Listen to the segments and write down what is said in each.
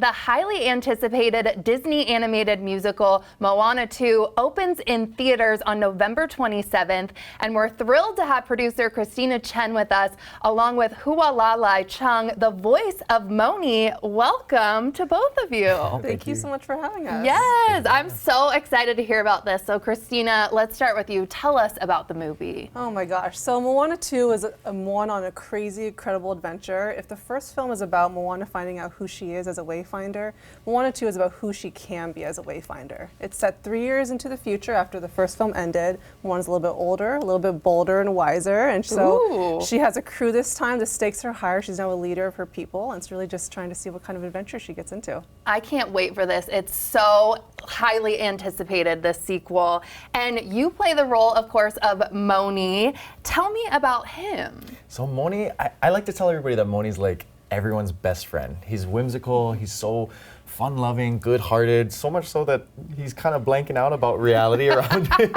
the highly anticipated Disney animated musical Moana 2 opens in theaters on November 27th, and we're thrilled to have producer Christina Chen with us, along with Hualālai Chung, the voice of Moni. Welcome to both of you. Thank you so much for having us. Yes, I'm so excited to hear about this. So Christina, let's start with you. Tell us about the movie. Oh my gosh. So Moana 2 is a Moana on a crazy, incredible adventure. If the first film is about Moana finding out who she is as a wayfinder, Moana 2 is about who she can be as a wayfinder. It's set 3 years into the future after the first film ended. Moana's a little bit older, a little bit bolder and wiser, and so she has a crew this time. The stakes are higher. She's now a leader of her people, and it's really just trying to see what kind of adventure she gets into. I can't wait for this. It's so highly anticipated, this sequel. And you play the role, of course, of Moni. Tell me about him. So Moni, I like to tell everybody that Moni's like everyone's best friend. He's whimsical, he's so fun-loving, good-hearted, so much so that he's kind of blanking out about reality around him.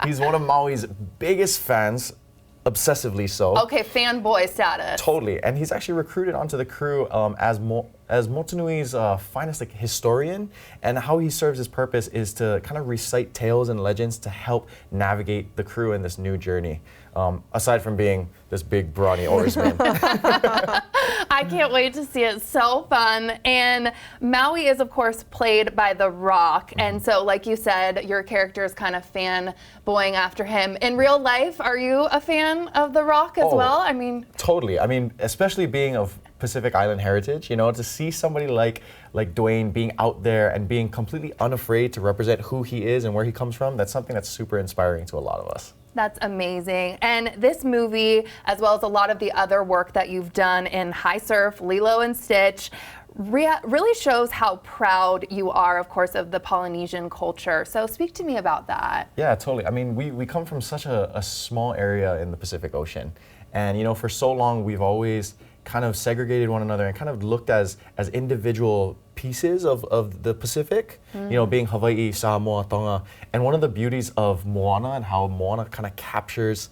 He's one of Maui's biggest fans, obsessively so. Okay, fanboy status. Totally, and he's actually recruited onto the crew as Motunui's finest historian, and how he serves his purpose is to kind of recite tales and legends to help navigate the crew in this new journey. Aside from being this big, brawny oarsman. I can't wait to see it. So fun. And Maui is, of course, played by The Rock. And so, like you said, your character is kind of fanboying after him. In real life, are you a fan of The Rock as well? I mean, totally. I mean, especially being of Pacific Island heritage, you know, to see somebody like Dwayne being out there and being completely unafraid to represent who he is and where he comes from, that's something that's super inspiring to a lot of us. That's amazing. And this movie, as well as a lot of the other work that you've done in High Surf, Lilo and Stitch, really shows how proud you are, of course, of the Polynesian culture. So speak to me about that. Yeah, totally. I mean, we come from such a small area in the Pacific Ocean. And, you know, for so long, we've always kind of segregated one another and kind of looked as individual pieces of the Pacific, you know, being Hawaii, Samoa, Tonga. And one of the beauties of Moana and how Moana kind of captures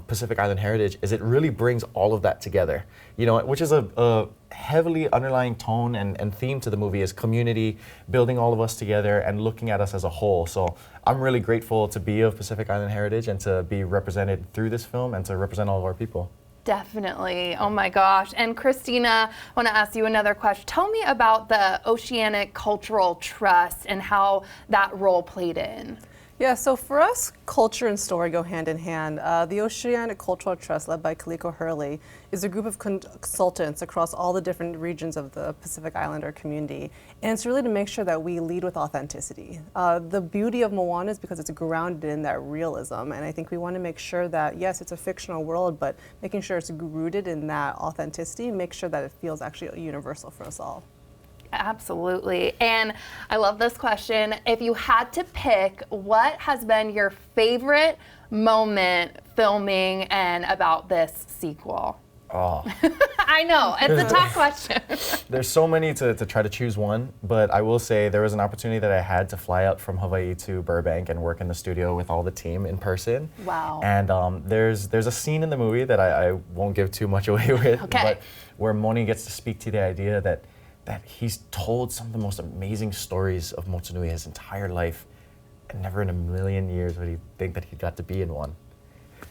Pacific Island heritage is it really brings all of that together, you know, which is a heavily underlying tone and theme to the movie is community, building all of us together and looking at us as a whole. So I'm really grateful to be of Pacific Island heritage and to be represented through this film and to represent all of our people. Definitely. Oh my gosh. And Christina, I want to ask you another question. Tell me about the Oceanic Cultural Trust and how that role played in. Yeah, so for us, culture and story go hand in hand. The Oceanic Cultural Trust, led by Kaliko Hurley, is a group of consultants across all the different regions of the Pacific Islander community. And it's really to make sure that we lead with authenticity. The beauty of Moana is because it's grounded in that realism. And I think we want to make sure that, yes, it's a fictional world, but making sure it's rooted in that authenticity, make sure that it feels actually universal for us all. Absolutely. And I love this question. If you had to pick, what has been your favorite moment filming and about this sequel? Oh. I know, it's a tough question. There's so many to try to choose one, but I will say there was an opportunity that I had to fly out from Hawaii to Burbank and work in the studio with all the team in person. Wow. And there's a scene in the movie that I won't give too much away with, but where Moni gets to speak to the idea that he's told some of the most amazing stories of Motunui his entire life, and never in a million years would he think that he got to be in one.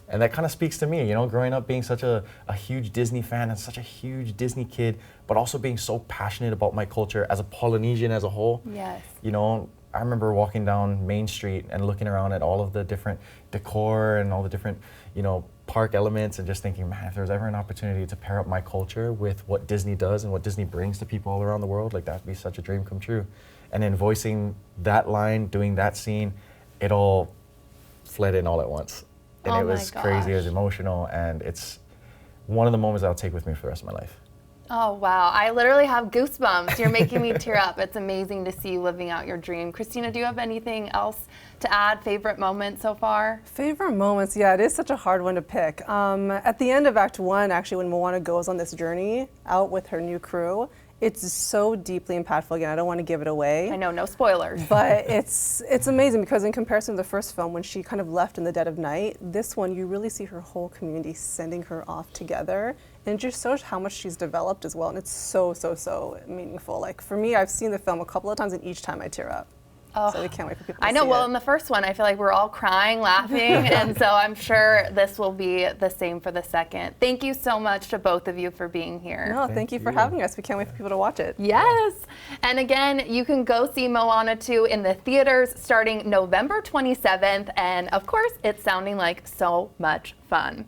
And that kind of speaks to me, you know, growing up being such a huge Disney fan and such a huge Disney kid, but also being so passionate about my culture as a Polynesian as a whole. Yes. You know, I remember walking down Main Street and looking around at all of the different decor and all the different, you know, park elements and just thinking, man, if there was ever an opportunity to pair up my culture with what Disney does and what Disney brings to people all around the world, like that'd be such a dream come true. And then voicing that line, doing that scene, it all fled in all at once. And it was crazy, it was emotional, and it's one of the moments I'll take with me for the rest of my life. Oh, wow. I literally have goosebumps. You're making me tear up. It's amazing to see you living out your dream. Christina, do you have anything else to add? Favorite moment so far? Favorite moments, yeah, it is such a hard one to pick. At the end of Act 1, actually, when Moana goes on this journey out with her new crew, it's so deeply impactful. Again, I don't want to give it away. I know, no spoilers. But it's amazing because in comparison to the first film, when she kind of left in the dead of night, this one, you really see her whole community sending her off together And it just shows how much she's developed as well. And it's so meaningful. Like for me, I've seen the film a couple of times and each time I tear up. Oh, So we can't wait for people to I know. see Well, it. in the first one, I feel like we're all crying, laughing, and so I'm sure this will be the same for the second. Thank you so much to both of you for being here. No, thank you for having us. We can't wait for people to watch it. Yes. And again, you can go see Moana 2 in the theaters starting November 27th. And of course, it's sounding like so much fun.